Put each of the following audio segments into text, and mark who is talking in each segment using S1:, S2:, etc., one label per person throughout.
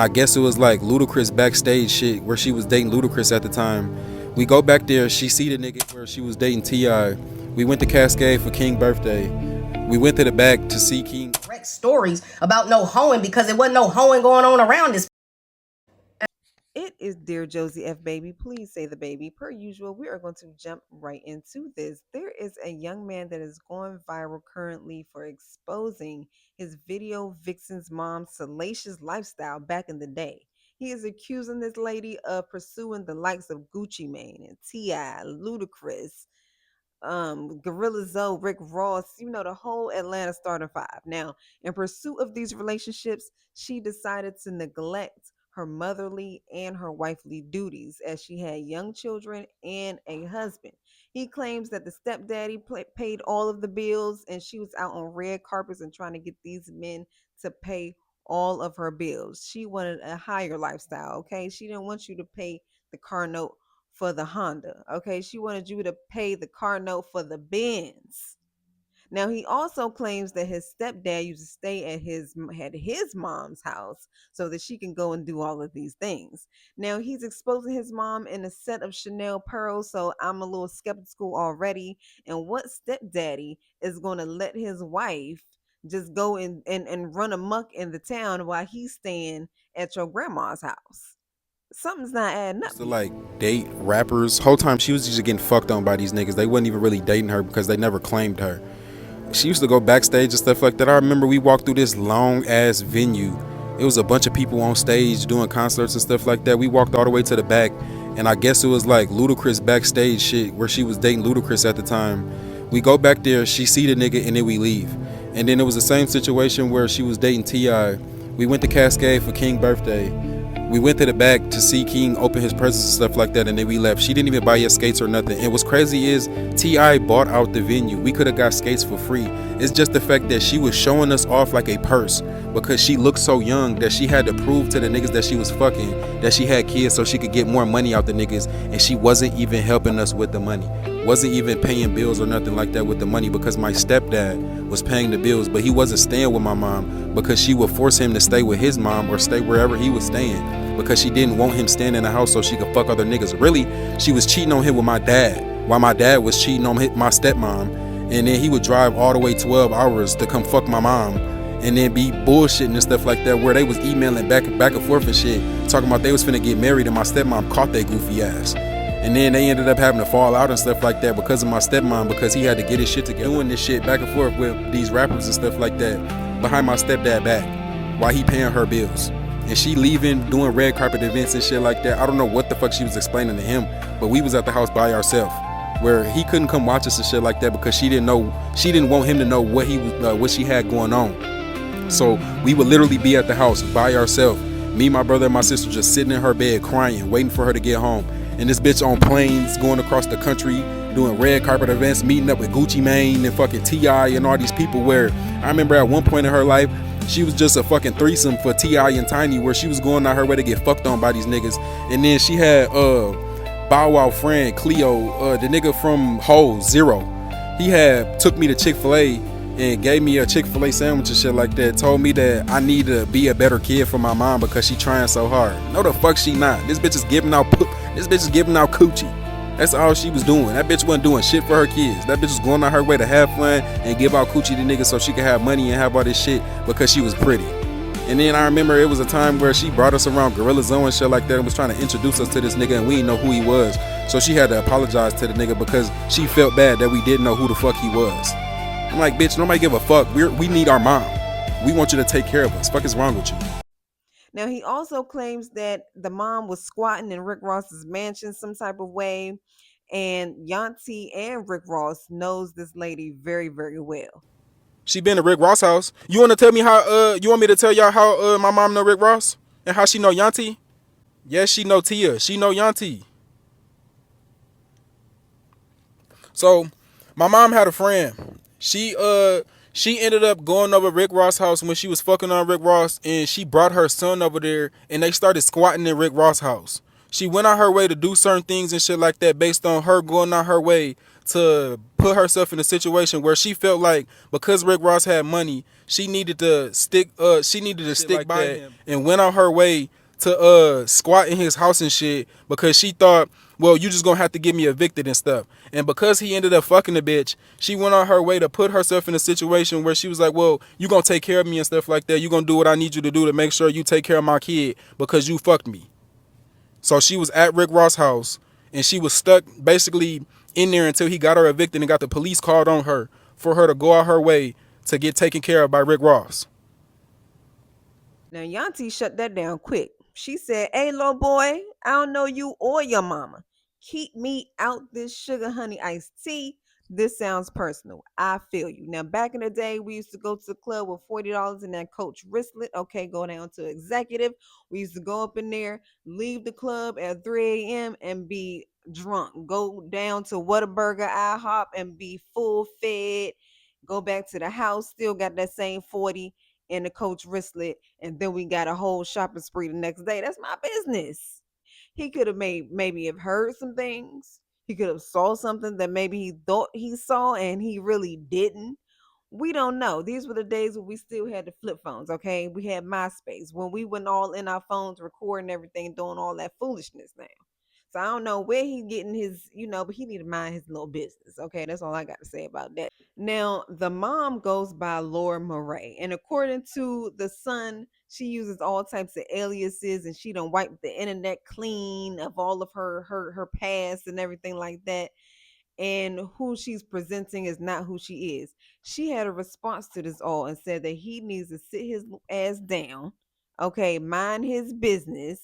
S1: I guess it was like Ludacris backstage shit where she was dating Ludacris at the time. We go back there, she see the nigga where she was dating T.I. We went to Cascade for King birthday. We went to the back to see King.
S2: Stories about no hoeing because there wasn't no hoeing going on around this.
S3: It is Dear Josie F. Baby. Please say the baby. Per usual, we are going to jump right into this. There is a young man that is going viral currently for exposing his video Vixen's mom's salacious lifestyle back in the day. He is accusing this lady of pursuing the likes of Gucci Mane and T.I., Ludacris, Gorilla Zoe, Rick Ross, the whole Atlanta starting five. Now, in pursuit of these relationships, she decided to neglect her motherly and her wifely duties as she had young children and a husband. He claims that the stepdaddy paid all of the bills and she was out on red carpets and trying to get these men to pay all of her bills. She wanted a higher lifestyle, okay? She didn't want you to pay the car note for the Honda. Okay, she wanted you to pay the car note for the Benz. Now he also claims that his stepdad used to stay at his mom's house so that she can go and do all of these things. Now he's exposing his mom in a set of Chanel pearls, so I'm a little skeptical already. And what stepdaddy is going to let his wife just go and run amok in the town while he's staying at your grandma's house? Something's not adding up
S1: To
S3: here.
S1: like date rappers. Whole time she was just getting fucked on by these niggas. They wasn't even really dating her because they never claimed her. She used to go backstage and stuff like that. I remember we walked through this long ass venue. It was a bunch of people on stage doing concerts and stuff like that. We walked all the way to the back, and I guess it was like Ludacris backstage shit where she was dating Ludacris at the time. We go back there, she see the nigga, and then we leave. And then it was the same situation where she was dating T.I. We went to Cascade for King birthday. We went to the back to see King open his presents and stuff like that, and then we left. She didn't even buy us skates or nothing. And what's crazy is T.I. bought out the venue. We could have got skates for free. It's just the fact that she was showing us off like a purse because she looked so young that she had to prove to the niggas that she was fucking, that she had kids so she could get more money out the niggas, and she wasn't even helping us with the money. Wasn't even paying bills or nothing like that with the money because my stepdad was paying the bills, but he wasn't staying with my mom because she would force him to stay with his mom or stay wherever he was staying because she didn't want him staying in the house so she could fuck other niggas. Really, she was cheating on him with my dad while my dad was cheating on my stepmom, and then he would drive all the way 12 hours to come fuck my mom and then be bullshitting and stuff like that where they was emailing back and forth and shit talking about they was finna get married and my stepmom caught their goofy ass. And then they ended up having to fall out and stuff like that because of my stepmom, because he had to get his shit together. Doing this shit back and forth with these rappers and stuff like that behind my stepdad back while he paying her bills. And she leaving, doing red carpet events and shit like that. I don't know what the fuck she was explaining to him, but we was at the house by ourselves where he couldn't come watch us and shit like that because she didn't want him to know what what she had going on. So we would literally be at the house by ourselves. Me, my brother, and my sister just sitting in her bed crying, waiting for her to get home. And this bitch on planes going across the country doing red carpet events, meeting up with Gucci Mane and fucking T.I. and all these people where I remember at one point in her life she was just a fucking threesome for T.I. and Tiny where she was going out her way to get fucked on by these niggas. And then she had Bow Wow friend Cleo, the nigga from Hole Zero. He had took me to Chick-fil-A and gave me a Chick-fil-A sandwich and shit like that. Told me that I need to be a better kid for my mom because she trying so hard. No the fuck she not. This bitch is giving out coochie. That's all she was doing. That bitch wasn't doing shit for her kids. That bitch was going out her way to have fun and give out coochie to niggas so she could have money and have all this shit because she was pretty. And then I remember it was a time where she brought us around Gorilla Zoe and shit like that and was trying to introduce us to this nigga and we didn't know who he was. So she had to apologize to the nigga because she felt bad that we didn't know who the fuck he was. I'm like, bitch, nobody give a fuck. We need our mom. We want you to take care of us. Fuck is wrong with you?
S3: Now, he also claims that the mom was squatting in Rick Ross's mansion some type of way, and Yanti and Rick Ross knows this lady very, very well.
S1: She been to Rick Ross house. You want to tell me how? You want me to tell y'all how my mom know Rick Ross and how she know Yanti? Yes, she know Tia. She know Yanti. So, my mom had a friend. She ended up going over Rick Ross' house when she was fucking on Rick Ross, and she brought her son over there, and they started squatting in Rick Ross' house. She went out her way to do certain things and shit like that based on her going out her way to put herself in a situation where she felt like because Rick Ross had money, she needed to stick like by him, and went out her way to squat in his house and shit because she thought, well, you just gonna have to get me evicted and stuff. And because he ended up fucking the bitch, she went on her way to put herself in a situation where she was like, well, you gonna take care of me and stuff like that. You gonna do what I need you to do to make sure you take care of my kid because you fucked me. So she was at Rick Ross' house and she was stuck basically in there until he got her evicted and got the police called on her for her to go out her way to get taken care of by Rick Ross.
S3: Now, Yanti shut that down quick. She said, "Hey, little boy, I don't know you or your mama. Keep me out this sugar honey iced tea. This sounds personal. I feel you." Now, back in the day, we used to go to the club with $40 in that Coach wristlet. Okay, go down to executive. We used to go up in there, leave the club at 3 a.m. and be drunk. Go down to Whataburger, IHOP and be full fed. Go back to the house, still got that same 40 in the Coach wristlet, and then we got a whole shopping spree the next day. That's my business. He could have maybe have heard some things. He could have saw something that maybe he thought he saw and he really didn't. We don't know. These were the days when we still had the flip phones, okay? We had MySpace when we went all in our phones recording everything, doing all that foolishness now. So I don't know where he's getting his, but he need to mind his little business. Okay, that's all I got to say about that. Now, the mom goes by Laura Murray, and according to the son, she uses all types of aliases, and she don't wipe the internet clean of all of her past and everything like that. And who she's presenting is not who she is. She had a response to this all and said that he needs to sit his ass down, okay, mind his business.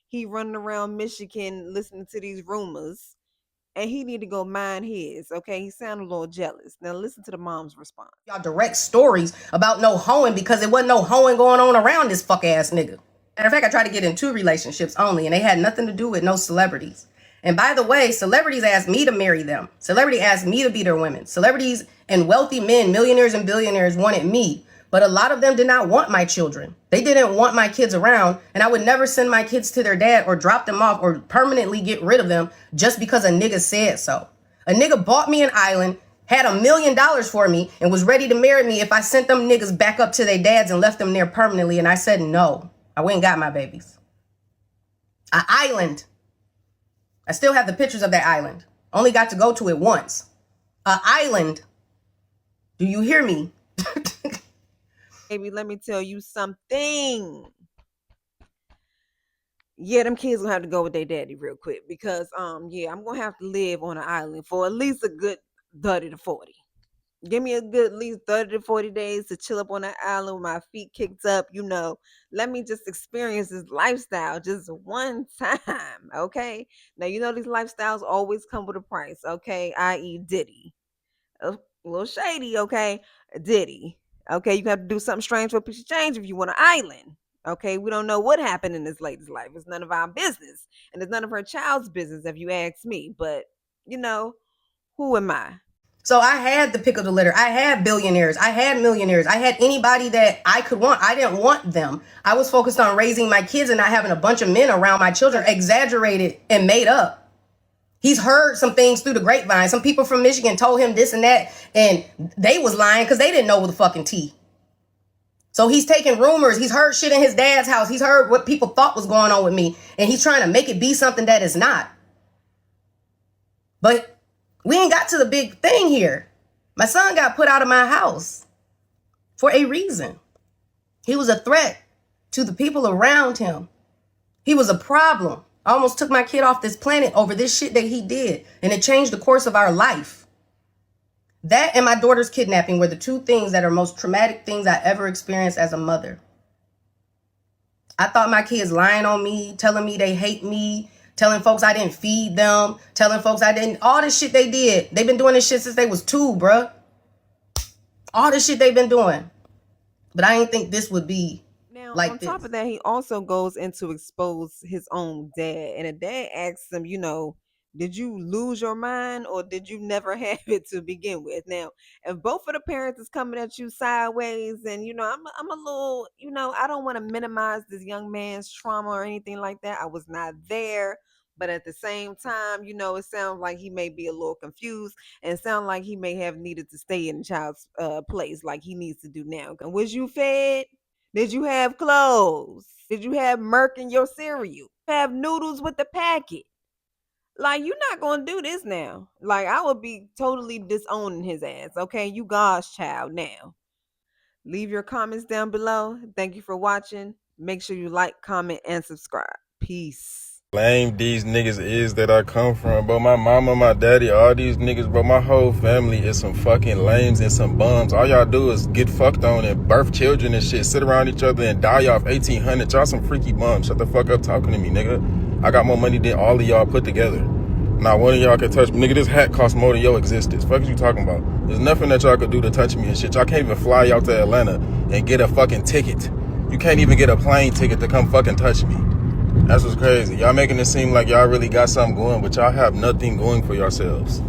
S3: He running around Michigan listening to these rumors, and he need to go mind his. Okay, he sounded a little jealous. Now listen to the mom's response.
S2: Y'all direct stories about no hoeing because there wasn't no hoeing going on around this fuck ass nigga. Matter of fact, I tried to get in 2 relationships only, and they had nothing to do with no celebrities. And by the way, celebrities asked me to marry them. Celebrity asked me to be their women. Celebrities and wealthy men, millionaires and billionaires wanted me. But a lot of them did not want my children. They didn't want my kids around, and I would never send my kids to their dad or drop them off or permanently get rid of them just because a nigga said so. A nigga bought me an island, had $1 million for me, and was ready to marry me if I sent them niggas back up to their dads and left them there permanently, and I said no. I went and got my babies. An island. I still have the pictures of that island. Only got to go to it once. An island. Do you hear me?
S3: Baby, let me tell you something. Yeah, them kids gonna have to go with their daddy real quick because yeah, I'm gonna have to live on an island for at least a good 30 to 40. Give me a good at least 30 to 40 days to chill up on that island with my feet kicked up, Let me just experience this lifestyle just one time, okay? Now, these lifestyles always come with a price, okay? I.e. Diddy. A little shady, okay? Diddy. Okay, you have to do something strange for a piece of change if you want an island. Okay, we don't know what happened in this lady's life. It's none of our business. And it's none of her child's business if you ask me. But, who am I?
S2: So I had the pick of the litter. I had billionaires. I had millionaires. I had anybody that I could want. I didn't want them. I was focused on raising my kids and not having a bunch of men around my children, exaggerated and made up. He's heard some things through the grapevine. Some people from Michigan told him this and that, and they was lying because they didn't know the fucking tea. So he's taking rumors. He's heard shit in his dad's house. He's heard what people thought was going on with me, and he's trying to make it be something that is not. But we ain't got to the big thing here. My son got put out of my house for a reason. He was a threat to the people around him. He was a problem. I almost took my kid off this planet over this shit that he did, and it changed the course of our life. That and my daughter's kidnapping were the 2 things that are most traumatic things I ever experienced as a mother. I thought my kids lying on me, telling me they hate me, telling folks I didn't feed them, telling folks I didn't, all this shit they did. They've been doing this shit since they was 2, bruh. All this shit they've been doing. But I didn't think this would be
S3: Now,
S2: like
S3: on
S2: this.
S3: top of that, he also goes in to expose his own dad. And the dad asks him, Did you lose your mind or did you never have it to begin with? Now, if both of the parents is coming at you sideways, and I'm a little, I don't want to minimize this young man's trauma or anything like that. I was not there, but at the same time, it sounds like he may be a little confused and sound like he may have needed to stay in the child's place like he needs to do now. Was you fed? Did you have clothes? Did you have Merc in your cereal? Have noodles with the packet? Like, you're not gonna do this now. Like, I would be totally disowning his ass. Okay, you God's child now. Leave your comments down below. Thank you for watching. Make sure you like, comment, and subscribe. Peace.
S1: Lame these niggas is that I come from, bro. My mama, my daddy, all these niggas, bro. My whole family is some fucking lames and some bums. All y'all do is get fucked on and birth children and shit, sit around each other and die off 1800. Y'all some freaky bums. Shut the fuck up talking to me, nigga. I got more money than all of y'all put together. Not one of y'all can touch me. Nigga, this hat costs more than your existence. Fuck is you talking about? There's nothing that y'all could do to touch me and shit. Y'all can't even fly out to Atlanta and get a fucking ticket. You can't even get a plane ticket to come fucking touch me. That's what's crazy. Y'all making it seem like y'all really got something going, but y'all have nothing going for yourselves.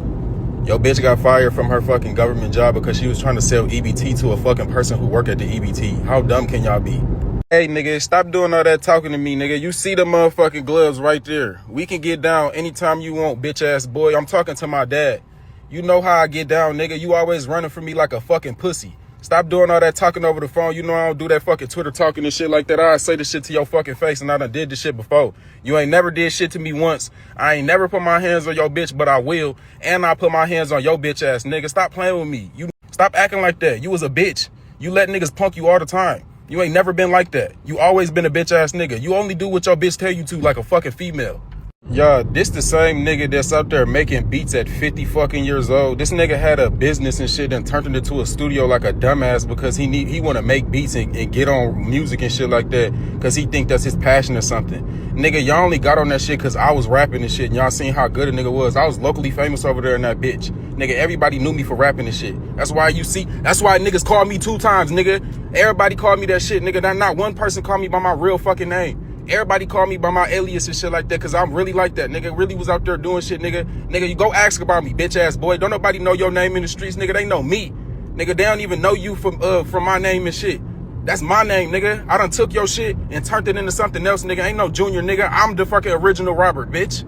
S1: Yo, bitch got fired from her fucking government job because she was trying to sell EBT to a fucking person who worked at the EBT. How dumb can y'all be? Hey, nigga, stop doing all that talking to me, nigga. You see the motherfucking gloves right there. We can get down anytime you want, bitch-ass boy. I'm talking to my dad. You know how I get down, nigga. You always running from me like a fucking pussy. Stop doing all that talking over the phone. You know I don't do that fucking Twitter talking and shit like that. I say this shit to your fucking face, and I done did this shit before. You ain't never did shit to me once. I ain't never put my hands on your bitch, but I will. And I put my hands on your bitch ass, nigga. Stop playing with me. You stop acting like that. You was a bitch. You let niggas punk you all the time. You ain't never been like that. You always been a bitch ass nigga. You only do what your bitch tell you to, like a fucking female. Y'all, this the same nigga that's out there making beats at 50 fucking years old. This nigga had a business and shit and turned it into a studio like a dumbass because he want to make beats and get on music and shit like that because he think that's his passion or something. Nigga, y'all only got on that shit because I was rapping and shit and y'all seen how good a nigga was. I was locally famous over there in that bitch. Nigga, everybody knew me for rapping and shit. That's why niggas called me 2 times, nigga. Everybody called me that shit, nigga. Not one person called me by my real fucking name. Everybody call me by my alias and shit like that because I'm really like that, nigga. Really was out there doing shit, nigga. Nigga, you go ask about me, bitch ass boy. Don't nobody know your name in the streets, nigga. They know me. Nigga, they don't even know you from my name and shit. That's my name, nigga. I done took your shit and turned it into something else, nigga. Ain't no Junior, nigga. I'm the fucking original Robert, bitch.